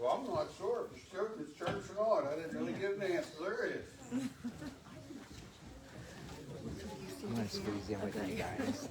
well, I'm not sure if it's church or not. I didn't really give an answer. There it is. I'm going to squeeze in with you guys.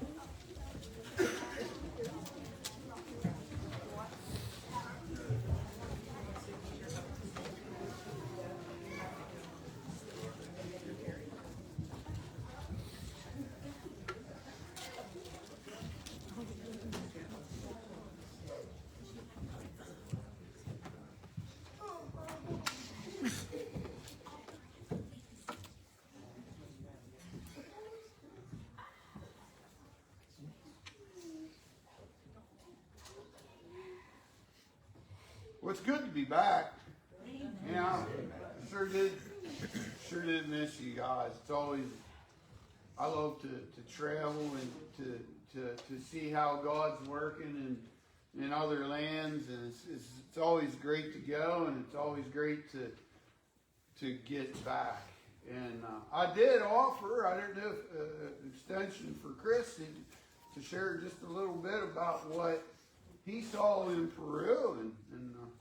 Well, it's good to be back. You know, sure did miss you guys. It's always, I love to travel and to see how God's working in other lands, and it's always great to go, and it's always great to get back. And I did offer, I didn't do an extension for Chris to share just a little bit about what he saw in Peru, and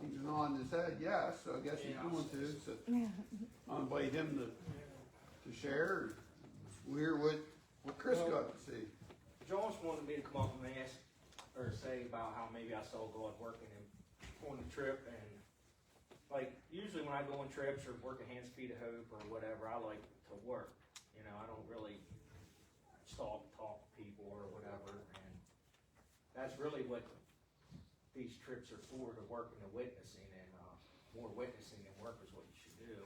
he's nodding his head yes, so I guess he's going to. So I invite him to share. We hear what Chris got to see. Jones wanted me to come up and ask or say about how maybe I saw God working on the trip, and like usually when I go on trips or work at Hands Feet of Hope or whatever, I like to work. You know, I don't really stop and talk to people or whatever, and that's really what these trips are for, to work and to witnessing, and more witnessing than work is what you should do.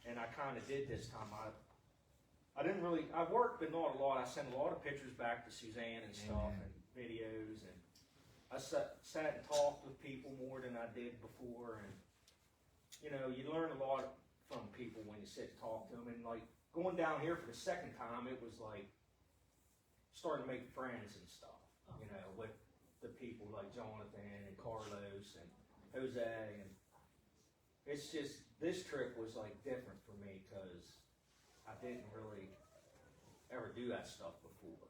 And I kind of did this time. I didn't really, I worked but not a lot. I sent a lot of pictures back to Suzanne and stuff, and videos, and I sat and talked with people more than I did before, and you know, you learn a lot from people when you sit and talk to them. And like going down here for the second time, it was like starting to make friends and stuff, you know, with the people like Jonathan and Carlos and Jose, and it's just, this trip was like different for me because I didn't really ever do that stuff before.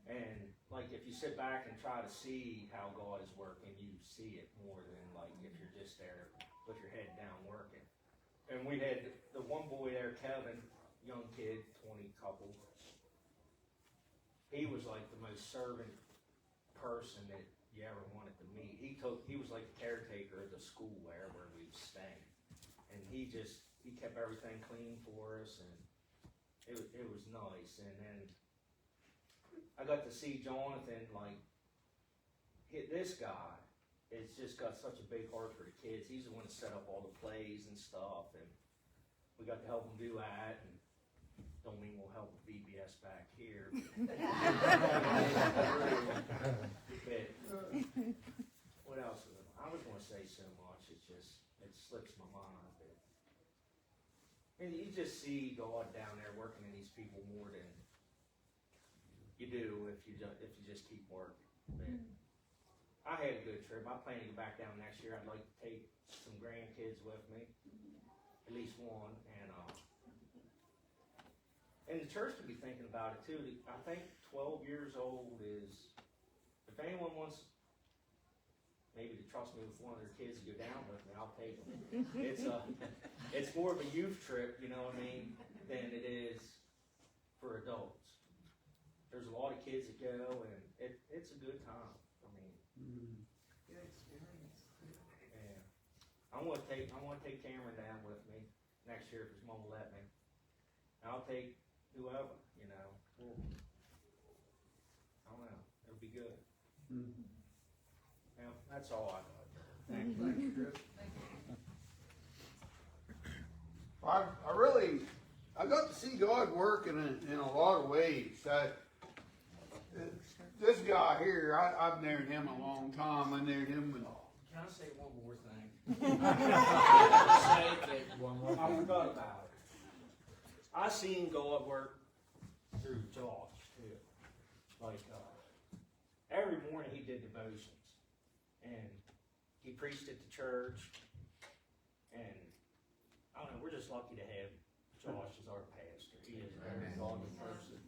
And like if you sit back and try to see how God is working, you see it more than like if you're just there with your head down working. And we had the one boy there, Kevin, young kid, 20 couple. He was like the most servant person that you ever wanted to meet. He was like the caretaker of the school wherever we was staying, and he kept everything clean for us, and it was nice. And then I got to see Jonathan, like this guy has just got such a big heart for the kids. He's the one that set up all the plays and stuff, and we got to help him do that. And don't mean we'll help with VBS back here. What else? I was going to say so much. It slips my mind. And you just see God down there working in these people more than you do if you just keep working. But I had a good trip. I plan to go back down next year. I'd like to take some grandkids with me, at least one, and the church could be thinking about it too. I think 12 years old is, if anyone wants maybe to trust me with one of their kids to go down with me, I'll take them. It's more of a youth trip, you know what I mean, than it is for adults. There's a lot of kids that go, and it's a good time. I mean, good experience. Yeah. I want to take Cameron down with me next year if his mom will let me. And I'll take whoever, you know. I don't know. It'll be good. Mm-hmm. Yeah, that's all I got. Thank you, Chris. Thank you. I got to see God working in a lot of ways. This guy here, I've known him a long time. I knew him when. Can I say one more thing? I forgot about it. I seen God work through Josh too. Like every morning he did devotions, and he preached at the church. And I don't know, we're just lucky to have Josh as our pastor. He is a very godly person,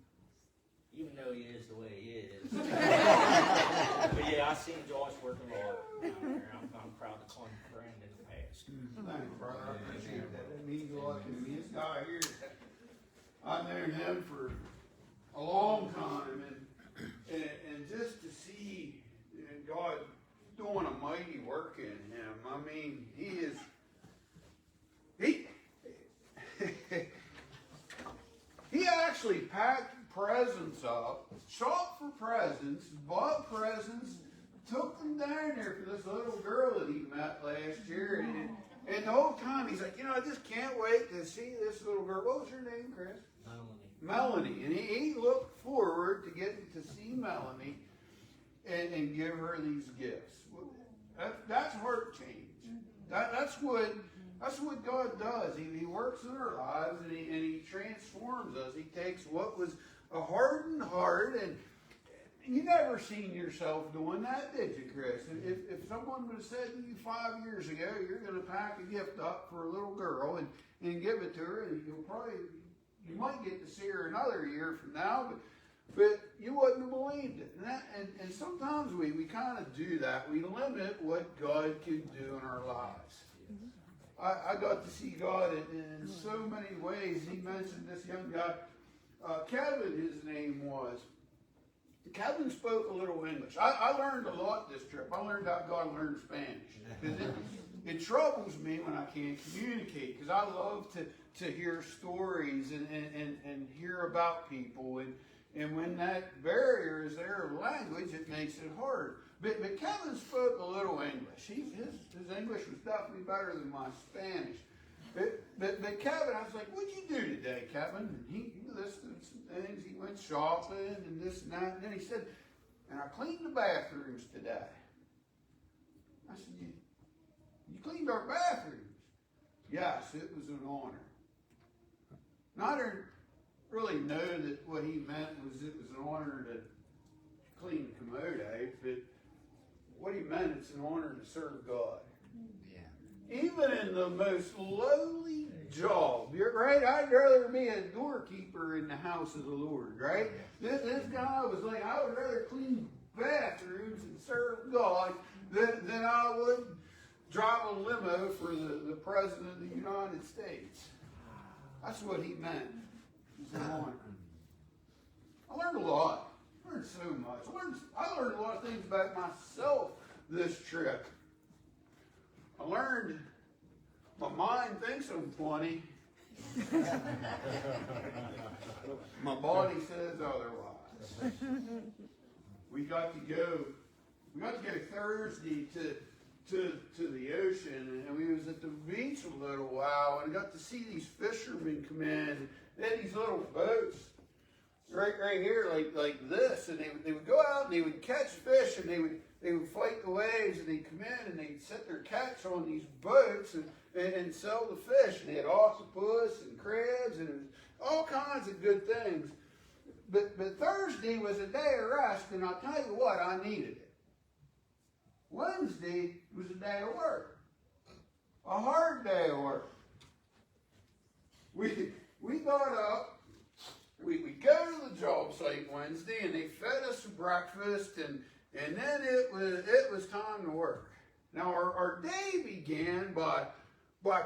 even though he is the way he is. But yeah, I seen Josh working a lot down there. I'm proud to call him a friend. Thanks, brother. I appreciate that. That means a lot to me. This guy here, I've known him for a long time, and just to see God doing a mighty work in him. I mean, he actually packed presents up, shopped for presents, bought presents, took them down there for this little girl that he met last year, and the whole time he's like, I just can't wait to see this little girl. What was her name, Chris? Melanie. And he looked forward to getting to see Melanie and give her these gifts. That's heart change. That's what God does. He works in our lives and he transforms us. He takes what was a hardened heart, and you never seen yourself doing that, did you, Chris? If someone would have said to you 5 years ago, you're going to pack a gift up for a little girl and give it to her, and you might get to see her another year from now, but you wouldn't have believed it. And sometimes we kind of do that. We limit what God can do in our lives. I got to see God in so many ways. He mentioned this young guy, Kevin, his name was. Kevin spoke a little English. I learned a lot this trip. I learned how God learned Spanish. Because it troubles me when I can't communicate, because I love to hear stories and hear about people. And when that barrier is there of language, it makes it hard. But Kevin spoke a little English. His English was definitely better than my Spanish. But Kevin, I was like, what'd you do today, Kevin? And he listed some things. He went shopping and this and that. And then he said, and I cleaned the bathrooms today. I said, you cleaned our bathrooms? Yes, it was an honor. Now, I didn't really know that what he meant was it was an honor to clean the commode out, but what he meant, it's an honor to serve God. Even in the most lowly job, right? I'd rather be a doorkeeper in the house of the Lord, right? This guy was like, I would rather clean bathrooms and serve God than I would drive a limo for the President of the United States. That's what he meant. It's an honor. I learned a lot. I learned so much. I learned a lot of things about myself this trip. I learned my mind thinks I'm funny. My body says otherwise. We got to go Thursday to the ocean, and we was at the beach a little while, and got to see these fishermen come in. They had these little boats right here like this, and they would go out and they would catch fish, and they would fight the waves, and they'd come in and they'd set their catch on these boats and sell the fish. And they had octopus and crabs and all kinds of good things. But Thursday was a day of rest, and I'll tell you what, I needed it. Wednesday was a day of work. A hard day of work. We got up, we go to the job site Wednesday, and they fed us breakfast, and then it was time to work. Now our day began by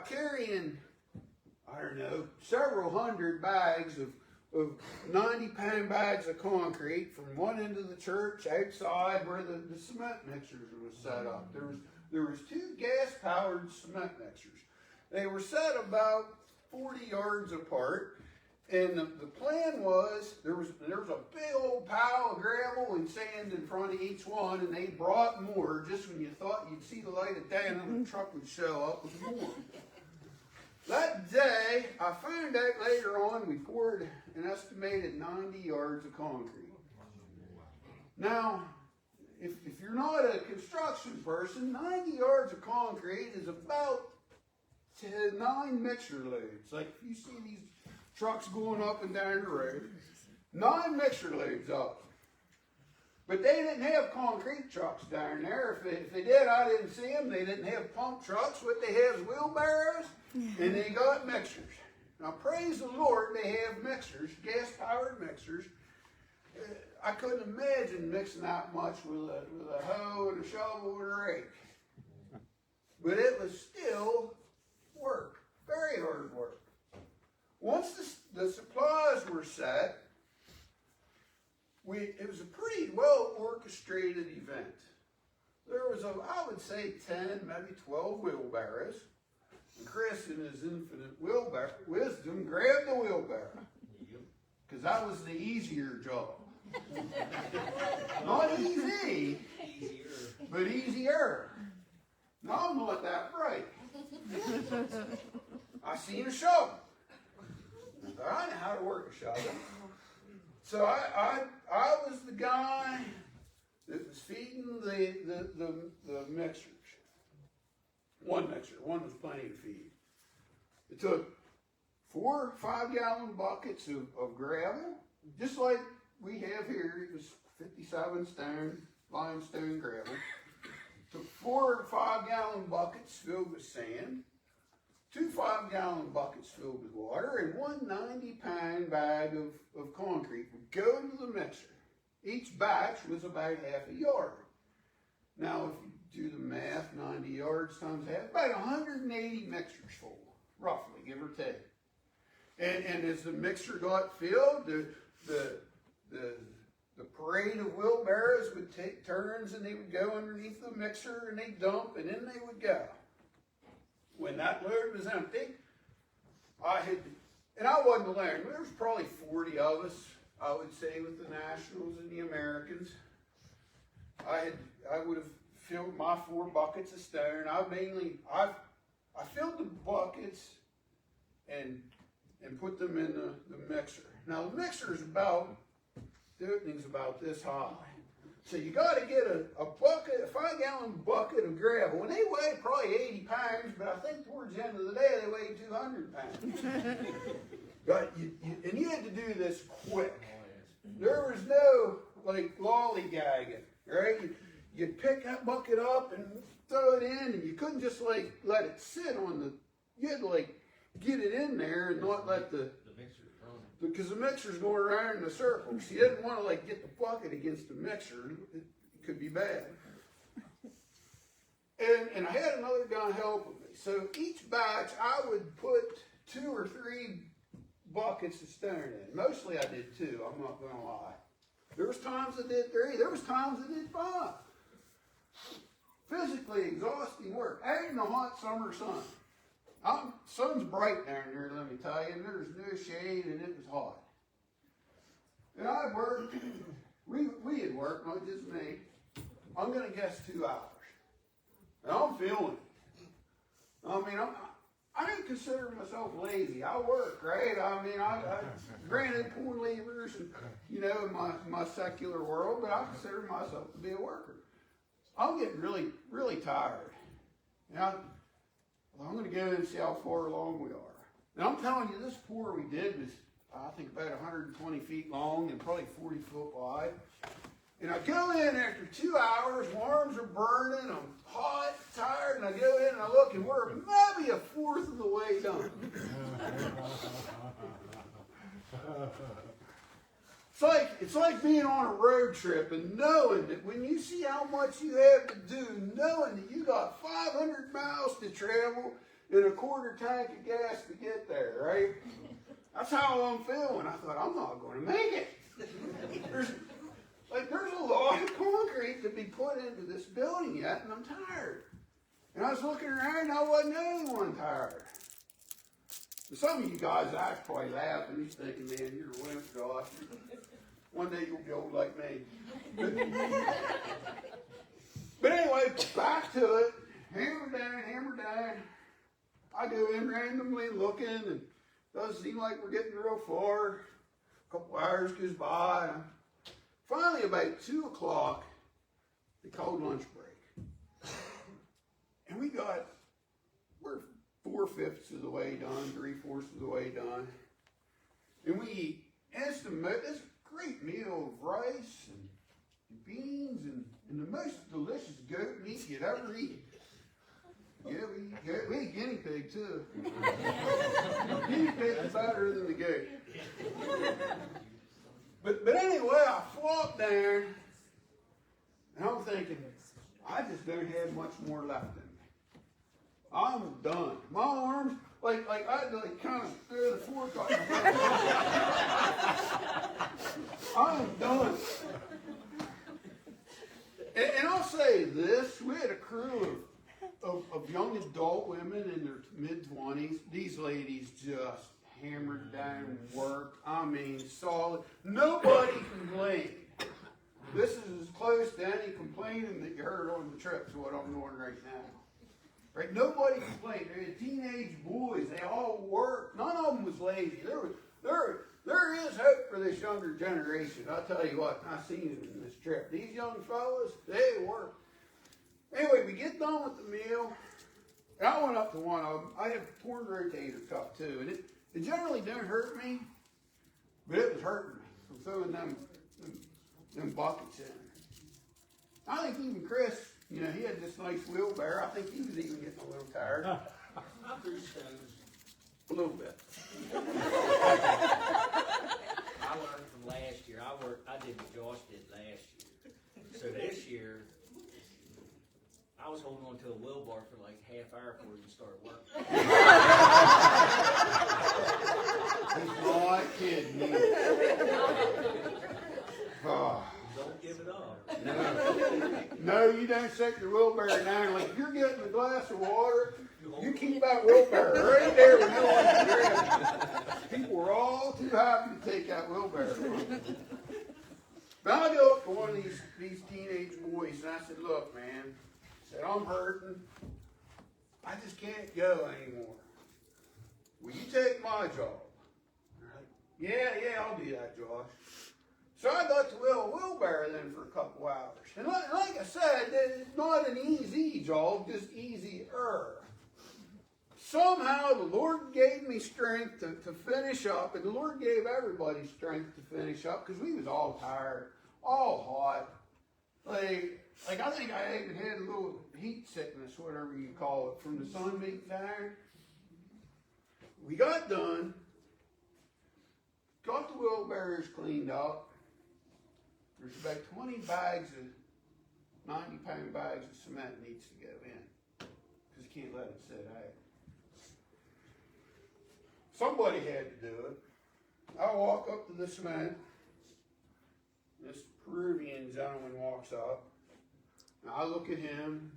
carrying, I don't know, several hundred bags of 90-pound bags of concrete from one end of the church outside where the cement mixers was set up. There was 2 gas-powered cement mixers. They were set about 40 yards apart. And the plan was, there was a big old pile of gravel and sand in front of each one, and they brought more just when you thought you'd see the light of day, and then the truck would show up with more. That day, I found out later on, we poured an estimated 90 yards of concrete. Now, if you're not a construction person, 90 yards of concrete is about 9 mixer loads. Like if you see these trucks going up and down the road, 9 mixer loads up. But they didn't have concrete trucks down there. If they did, I didn't see them. They didn't have pump trucks. What they have is wheelbarrows, and they got mixers. Now, praise the Lord, they have mixers, gas-powered mixers. I couldn't imagine mixing that much with a hoe and a shovel and a rake. but it was still work, very hard work. Once the supplies were set, it was a pretty well orchestrated event. There was, I would say, 10, maybe 12 wheelbarrows. And Chris, in his infinite wisdom, grabbed the wheelbarrow. Because that was the easier job. Not easy, but easier. No, I'm not that bright. I seen a shovel. I know how to work a shovel. So I was the guy that was feeding the mixers. One mixer, one was plenty to feed. It took 4 5-gallon buckets of gravel, just like we have here. It was 57 stone, limestone gravel. Took 4 5-gallon buckets filled with sand, 2 5-gallon buckets filled with water, and 1 90-pound bag of concrete would go into the mixer. Each batch was about half a yard. Now, if you do the math, 90 yards times half, about 180 mixers full, roughly, give or take. And as the mixer got filled, the parade of wheelbarrows would take turns, and they would go underneath the mixer, and they'd dump, and then they would go. When that load was empty, and I wasn't alone. There was probably 40 of us, I would say, with the Nationals and the Americans. I would have filled my 4 buckets of stone. I filled the buckets and put them in the mixer. Now the mixer is the opening's about this high. So you got to get a 5-gallon bucket of gravel, and they weigh probably 80 pounds, but I think towards the end of the day they weigh 200 pounds. But and you had to do this quick. There was no lollygagging, right? You'd pick that bucket up and throw it in, and you couldn't just let it sit on you had to get it in there and not let the because the mixer's going around in a circle. So you didn't want to get the bucket against the mixer. It could be bad. And I had another guy helping me. So each batch I would put 2 or 3 buckets of stone in. Mostly I did 2, I'm not going to lie. There was times I did 3, there was times I did 5. Physically exhausting work. Out in the hot summer sun. Sun's bright down there, let me tell you, and there's no shade, and it was hot. And I worked, we had worked, not just me. I'm going to guess 2 hours. And I'm feeling it. I mean, I don't consider myself lazy. I work, right? I mean, I granted corn levers, and, in my secular world, but I consider myself to be a worker. I'm getting really, really tired. Now, I'm going to go and see how far along we are. And I'm telling you, this pour we did was, I think, about 120 feet long and probably 40 foot wide. And I go in after 2 hours, my arms are burning, I'm hot, tired, and I go in and I look, and we're maybe 1/4 of the way done. It's like being on a road trip and knowing that when you see how much you have to do, knowing that you got 500 miles to travel and a 1/4 tank of gas to get there, right? That's how I'm feeling. I thought, I'm not going to make it. There's a lot of concrete to be put into this building yet, and I'm tired. And I was looking around, and I wasn't the only one tired. Some of you guys are probably laughing. You're thinking, man, you're a wimp, Josh. One day you'll be old like me. But anyway, back to it. Hammer down. I go in randomly looking, and it doesn't seem like we're getting real far. A couple hours goes by. Finally, about 2 o'clock, they called lunch break. And we're 4/5 of the way done, 3/4 of the way done. And we eat. And it's this great meal of rice and beans and the most delicious goat meat you'd ever eat. Yeah, we eat guinea pig too. Guinea pig is better than the goat. But anyway, I flopped down, and I'm thinking, I just don't have much more left in me. I'm done. My arms, like I had to kind of throw the fork off. I'm done. And I'll say this, we had a crew of young adult women in their mid-20s. These ladies just hammered down work. I mean, solid. Nobody complained. This is as close to any complaining that you heard on the trip to what I'm doing right now. Right? Nobody complained. They had teenage boys. They all worked. None of them was lazy. There is hope for this younger generation. I'll tell you what, I've seen it in this trip. These young fellas, they work. Anyway, we get done with the meal. And I went up to one of them. I have torn rotator cuff too. And it generally don't hurt me, but it was hurting me from throwing them buckets in. I think even Chris, he had this nice wheelbarrow. I think he was even getting a little tired. I threw stones. A little bit. I learned from last year. I did what Josh did last year. So this year, I was holding on to a wheelbar for like half hour before we started working. He's not kidding me. Oh. Don't give it up. No, you don't set your wheelbarrow down. Like if you're getting a glass of water, you keep that wheelbarrow right there when you want to grab it. People were all too happy to take that wheelbarrow. But I go up to one of these teenage boys and I said, look, man, I said, I'm hurting. I just can't go anymore. Will you take my job? Yeah, I'll do that, Josh. So I got to wheel a wheelbarrow then for a couple hours. And like I said, it's not an easy job, just easier. Somehow the Lord gave me strength to finish up, and the Lord gave everybody strength to finish up because we was all tired, all hot. Like I think I even had a little heat sickness, whatever you call it, from the sun being down. We got done, got the wheelbarrows cleaned up. There's about 20 bags of 90-pound bags of cement needs to go in because you can't let it sit out. Somebody had to do it. I walk up to the cement. This Peruvian gentleman walks up. Now I look at him.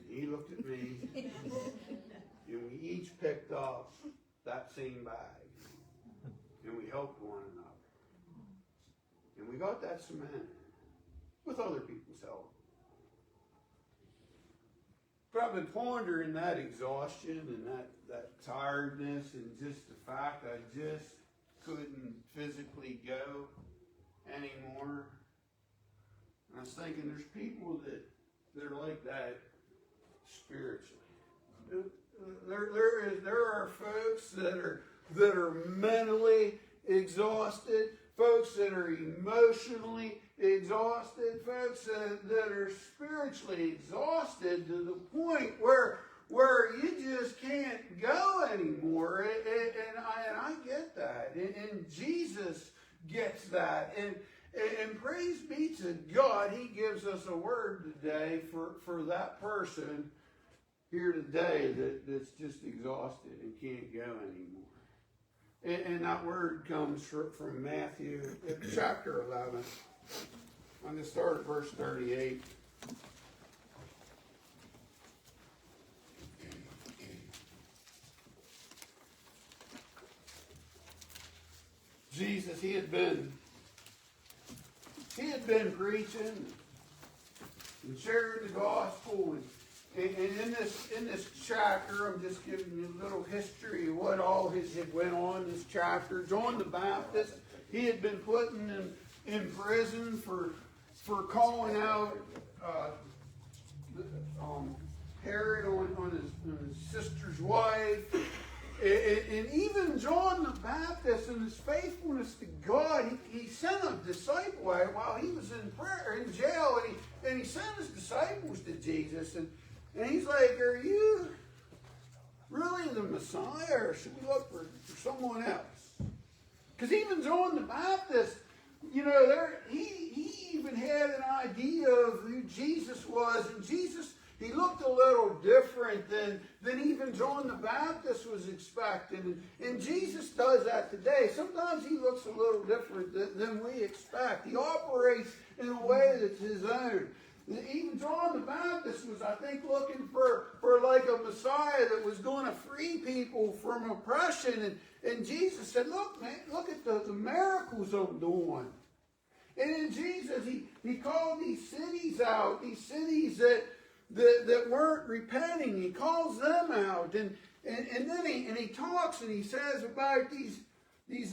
He looked at me. And we each picked up that same bag. And we helped one another. And we got that cement with other people's help. But I've been pondering that exhaustion and that tiredness and just the fact I just couldn't physically go anymore. And I was thinking there's people that are like that spiritually. There are folks that are mentally exhausted, folks that are emotionally exhausted, folks that are spiritually exhausted to the point where you just can't go anymore. And I get that. And Jesus gets that. And praise be to God, He gives us a word today for that person here today that's just exhausted and can't go anymore. And that word comes from Matthew chapter 11. I'm going to start at verse 38. Jesus, he had been preaching and sharing the gospel, and in this chapter, I'm just giving you a little history of what all had went on in this chapter. John the Baptist, he had been put in prison for calling out Herod on his sister's wife. And even John the Baptist, in his faithfulness to God, he sent a disciple out while he was in jail, and he sent his disciples to Jesus, and he's like, "Are you really the Messiah, or should we look for someone else?" Because even John the Baptist, he even had an idea of who Jesus was, and Jesus, He looked a little different than even John the Baptist was expecting. And Jesus does that today. Sometimes he looks a little different than we expect. He operates in a way that's his own. Even John the Baptist was, I think, looking for like a Messiah that was going to free people from oppression. And Jesus said, look, man, look at the miracles I'm doing. And in Jesus, he called these cities out, these cities that weren't repenting. He calls them out. And then he talks and he says about these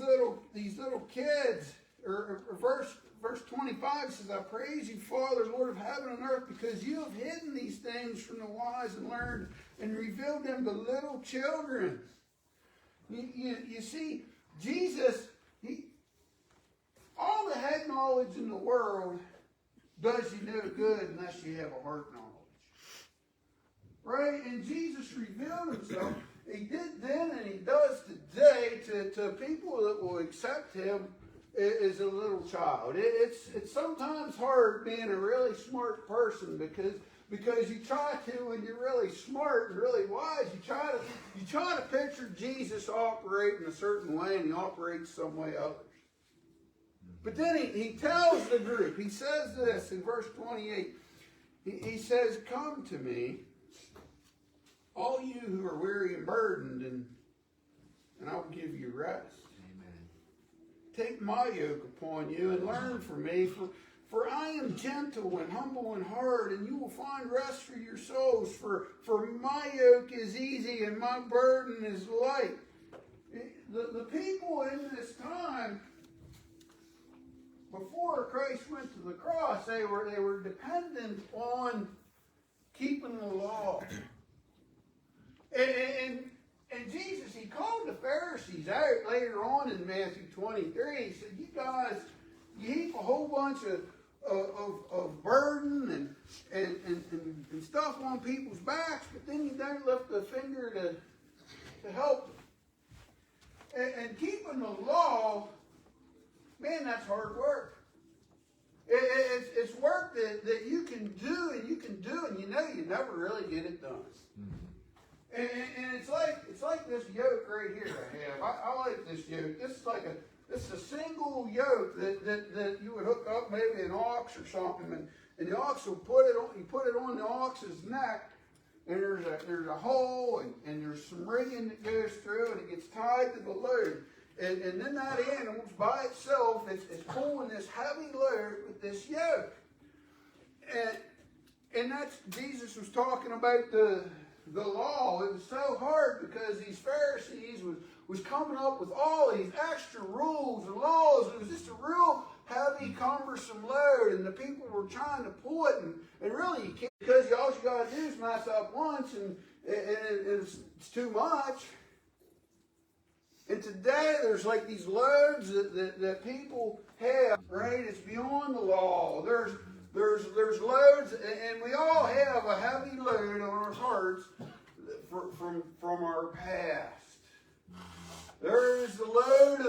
little kids, or verse 25 says, I praise you, Father, Lord of heaven and earth, because you have hidden these things from the wise and learned and revealed them to little children. You see, Jesus, all the head knowledge in the world does you no good unless you have a heart knowledge. Right? And Jesus revealed himself. He did then and he does today to people that will accept him as a little child. It's sometimes hard being a really smart person because you try to, when you're really smart and really wise, you try to picture Jesus operating a certain way, and he operates some way others. But then he tells the group, he says this in verse 28, he says, come to me, all you who are weary and burdened, and I will give you rest. Amen. Take my yoke upon you and learn from me, for I am gentle and humble in heart, and you will find rest for your souls. For my yoke is easy and my burden is light. The people in this time, before Christ went to the cross, they were dependent on keeping the law. And Jesus, he called the Pharisees out later on in Matthew 23. He said, you guys, you heap a whole bunch of burden and stuff on people's backs, but then you don't lift a finger to help them. And keeping the law, man, that's hard work. It's work that you can do and you know you never really get it done. Mm-hmm. And it's like this yoke right here I have. I like this yoke. This is a single yoke that you would hook up maybe an ox or something, and the ox will put it on the ox's neck, and there's a hole and there's some rigging that goes through, and it gets tied to the load. And then that animal's by itself, it's pulling this heavy load with this yoke. And that's, Jesus was talking about the law. It was so hard because these Pharisees was coming up with all these extra rules and laws. It was just a real heavy, cumbersome load, and the people were trying to pull it, and really you can't, because all you got to do is mess up once, and it's too much. And today there's like these loads that people have, right? It's beyond the law. There's loads, and we all have a heavy load on our hearts from our past. There is the load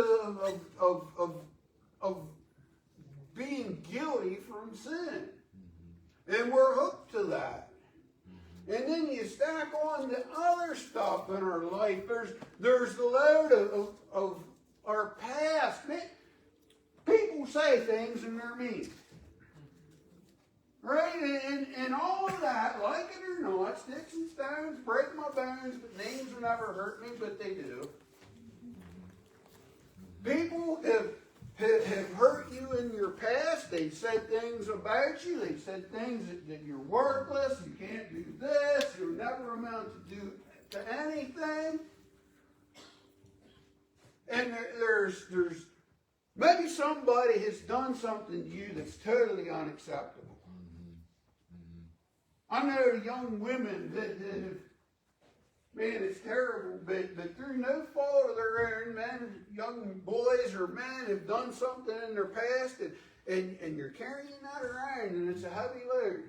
of being guilty from sin, and we're hooked to that. And then you stack on the other stuff in our life. There's the load of our past. People say things and they're mean. Right? And all of that, like it or not, sticks and stones break my bones, but names will never hurt me, but they do. People have hurt you in your past. They've said things about you. They've said things that you're worthless. You can't do this. You'll never amount to anything. And there's maybe somebody has done something to you that's totally unacceptable. I know young women that have, man, it's terrible, but through no fault of their own, young boys or men have done something in their past, and you're carrying that around, and it's a heavy load.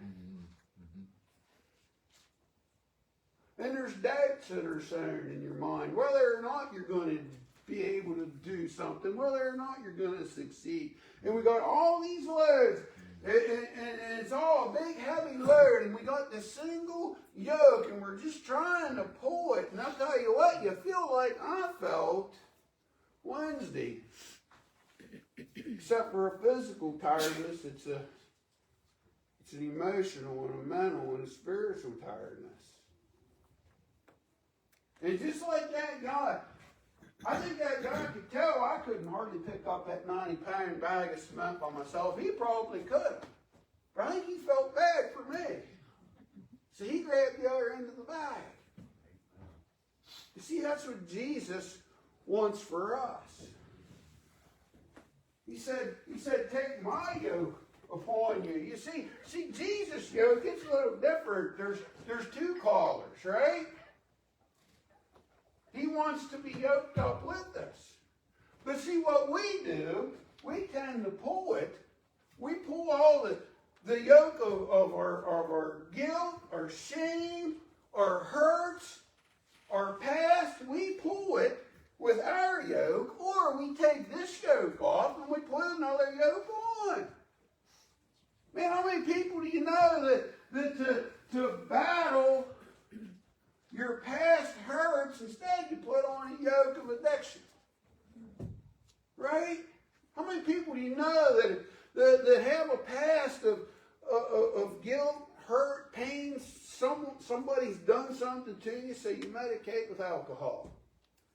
And there's doubts that are sown in your mind, whether or not you're going to be able to do something, whether or not you're going to succeed. And we got all these loads, And it's all a big heavy load, and we got this single yoke, and we're just trying to pull it. And I'll tell you what, you feel like I felt Wednesday. Except for a physical tiredness, it's an emotional and a mental and a spiritual tiredness. And just like that guy, I think that guy could tell I couldn't hardly pick up that 90-pound bag of cement by myself. He probably could. But I think he felt bad for me. So he grabbed the other end of the bag. You see, that's what Jesus wants for us. He said, take my yoke upon you. You see, Jesus' yoke, it's a little different. There's two collars, right? He wants to be yoked up with us. But see, what we do, we tend to pull it. We pull all the yoke of our guilt, our shame, our hurts, our past. We pull it with our yoke, or we take this yoke off and we put another yoke on. Man, how many people do you know that to battle your past hurts, instead you put on a yoke of addiction? Right? How many people do you know that have a past of guilt, hurt, pain? Somebody's done something to you, so you medicate with alcohol.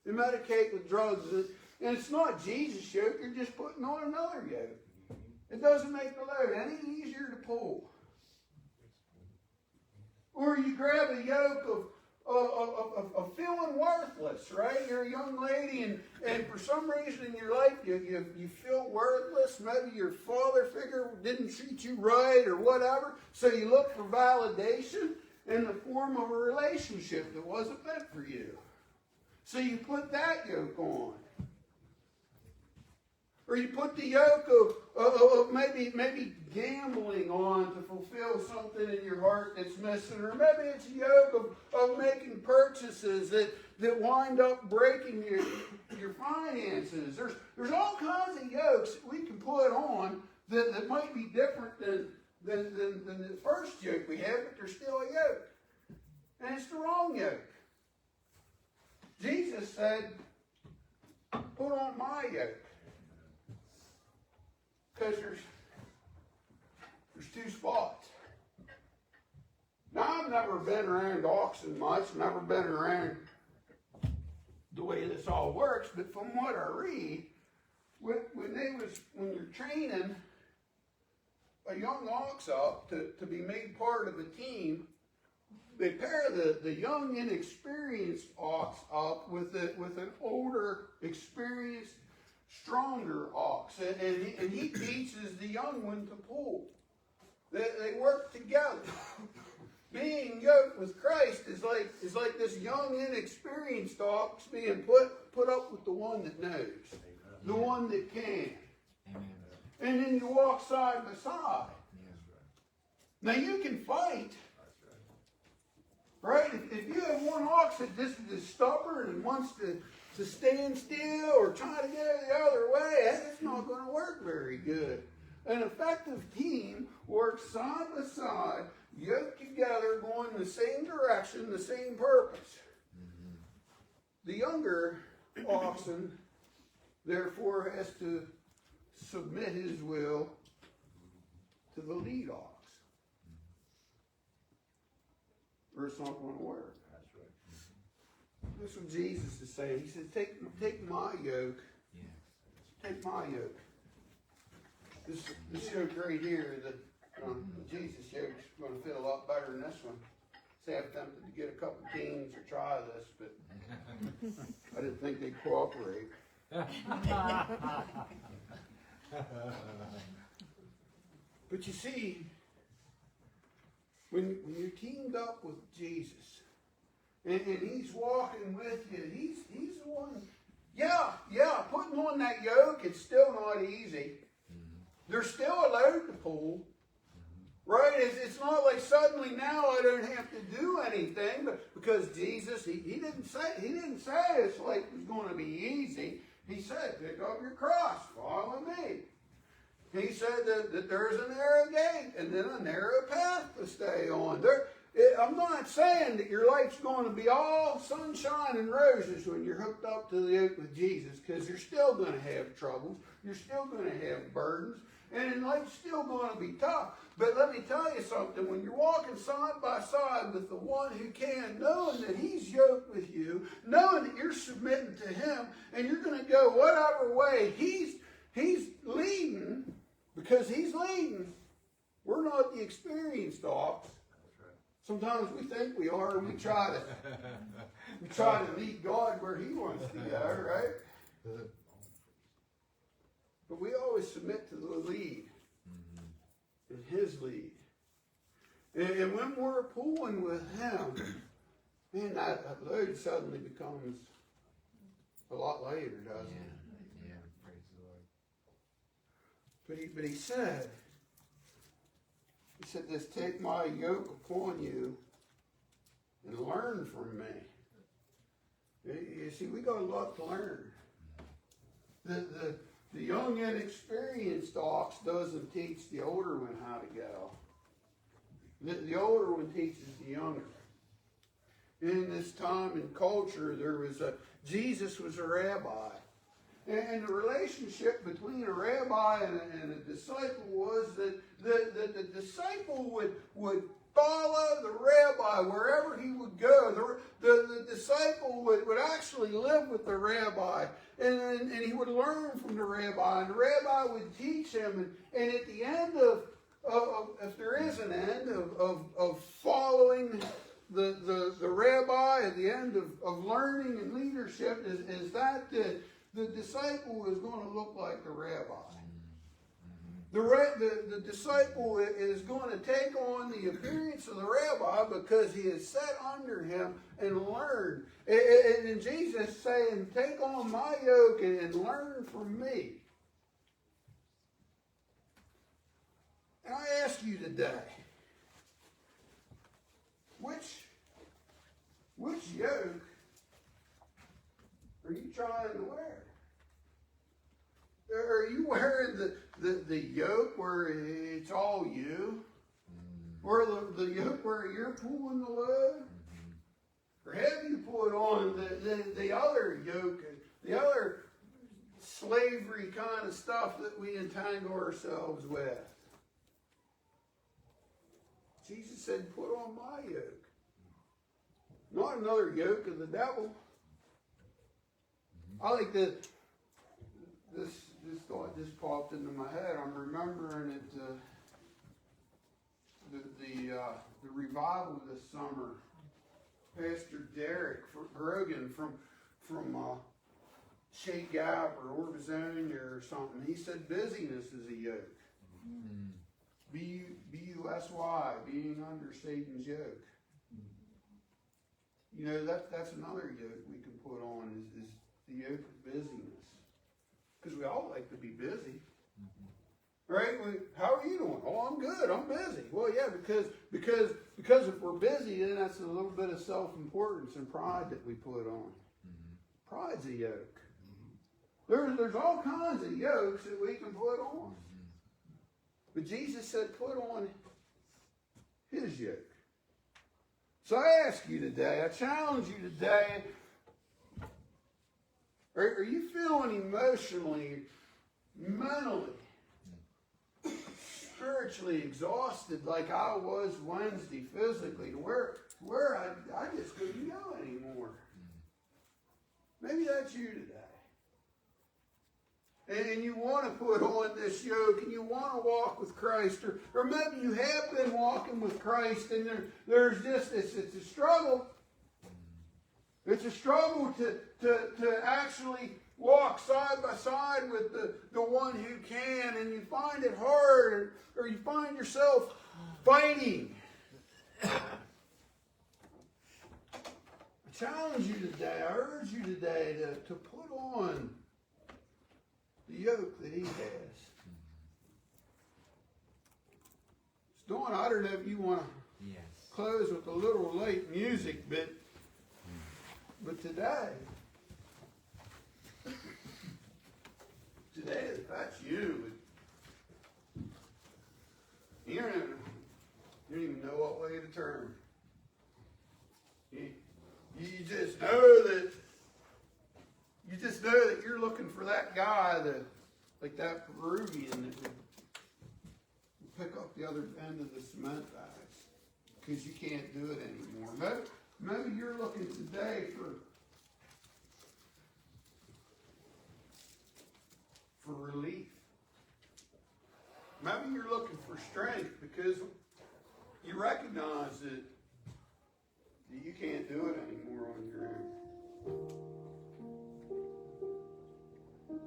You medicate with drugs. And it's not Jesus' yoke, you're just putting on another yoke. It doesn't make the load any easier to pull. Or you grab a yoke of feeling worthless, right? You're a young lady, and for some reason in your life you feel worthless. Maybe your father figure didn't treat you right or whatever. So you look for validation in the form of a relationship that wasn't meant for you. So you put that yoke on. Or you put the yoke of maybe gambling on to fulfill something in your heart that's missing. Or maybe it's a yoke of making purchases that wind up breaking your finances. There's all kinds of yokes that we can put on that might be different than the first yoke we had, but they're still a yoke. And it's the wrong yoke. Jesus said, put on my yoke. Because there's two spots. Now, I've never been around oxen much, never been around the way this all works, but from what I read, when you're training a young ox up to be made part of a team, they pair the young, inexperienced ox up with an older, experienced, stronger ox, and he teaches the young one to pull. They work together. Being yoked with Christ is like this young, inexperienced ox being put up with the one that knows, the one that can. And then you walk side by side. Now you can fight. Right? If you have one ox that just is stubborn and wants to stand still or try to go the other way, that's not going to work very good. An effective team works side by side, yoked together, going in the same direction, the same purpose. The younger oxen, therefore, has to submit his will to the lead ox. Or it's not going to work. That's right. That's what Jesus is saying. He said, take my yoke. Yeah. Take my yoke. This yoke right here, the Jesus yoke, is going to feel a lot better than this one. So I'm tempted to get a couple teams to try this, but I didn't think they'd cooperate. But you see, when you're teamed up with Jesus, and he's walking with you, he's the one. Yeah, putting on that yoke, it's still not easy. There's still a load to pull. Right? It's not like suddenly now I don't have to do anything, but because Jesus, he didn't say it's like it was going to be easy. He said, pick up your cross, follow me. He said that there's a narrow gate and then a narrow path to stay on. I'm not saying that your life's going to be all sunshine and roses when you're hooked up to the yoke with Jesus, because you're still going to have troubles. You're still going to have burdens. And life's still going to be tough. But let me tell you something. When you're walking side by side with the one who can, knowing that he's yoked with you, knowing that you're submitting to him, and you're going to go whatever way he's leading, because he's leading. We're not the experienced ox. Sometimes we think we are, and we try to lead God where he wants to go, right? But we always submit to the lead, in his lead. And when we're pulling with him, man, that load suddenly becomes a lot lighter, doesn't it? Yeah, praise the Lord. But he said this, take my yoke upon you and learn from me. You see, we got a lot to learn. The young inexperienced ox doesn't teach the older one how to go. The older one teaches the younger. In this time and culture, Jesus was a rabbi. And the relationship between a rabbi and a disciple was that the disciple would follow the rabbi wherever he would go. The disciple would actually live with the rabbi, and he would learn from the rabbi, and the rabbi would teach him. And at the end of if there is an end of following the rabbi, at the end of learning and leadership, is that the disciple is going to look like the rabbi. The disciple is going to take on the appearance of the rabbi because he is set under him and learn. And Jesus is saying, take on my yoke and learn from me. And I ask you today, which yoke are you trying to wear? Are you wearing the yoke where it's all you? Or the yoke where you're pulling the load? Or have you put on the other yoke, the other slavery kind of stuff that we entangle ourselves with? Jesus said, put on my yoke. Not another yoke of the devil. I like this thought just popped into my head. I'm remembering it, the revival this summer. Pastor Derek Grogan from Shea Gap or Orbizonia or something. He said busyness is a yoke. B-U-S-Y, being under Satan's yoke. You know, that's another yoke we can put on is the yoke of busyness. Because we all like to be busy. Right? How are you doing? Oh, I'm good. I'm busy. Well, yeah, because if we're busy, then that's a little bit of self-importance and pride that we put on. Pride's a yoke. There's all kinds of yokes that we can put on. But Jesus said, put on his yoke. So I ask you today, I challenge you today, are you feeling emotionally, mentally, spiritually exhausted like I was Wednesday physically, to where I just couldn't go anymore? Maybe that's you today. And you want to put on this yoke and you want to walk with Christ, or maybe you have been walking with Christ and there's just, it's a struggle. It's a struggle to actually walk side by side with the one who can, and you find it hard, or you find yourself fighting. I challenge you today, I urge you today to put on the yoke that he has. Dawn, I don't know if you want to close with a little light music, but today, if that's you, You don't even know what way to turn. You just know that you're looking for that guy that, like that Peruvian that would pick up the other end of the cement bags because you can't do it anymore. Maybe you're looking today for relief. Maybe you're looking for strength because you recognize that you can't do it anymore on your own.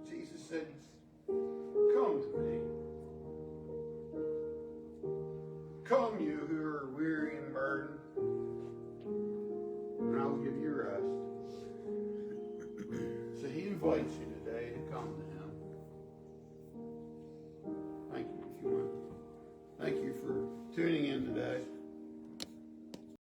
Jesus said, "Come to me. Come, you who are weary and burdened, and I will give you rest." So he invites you today to come to him. Thank you, if you want. Thank you for tuning in today.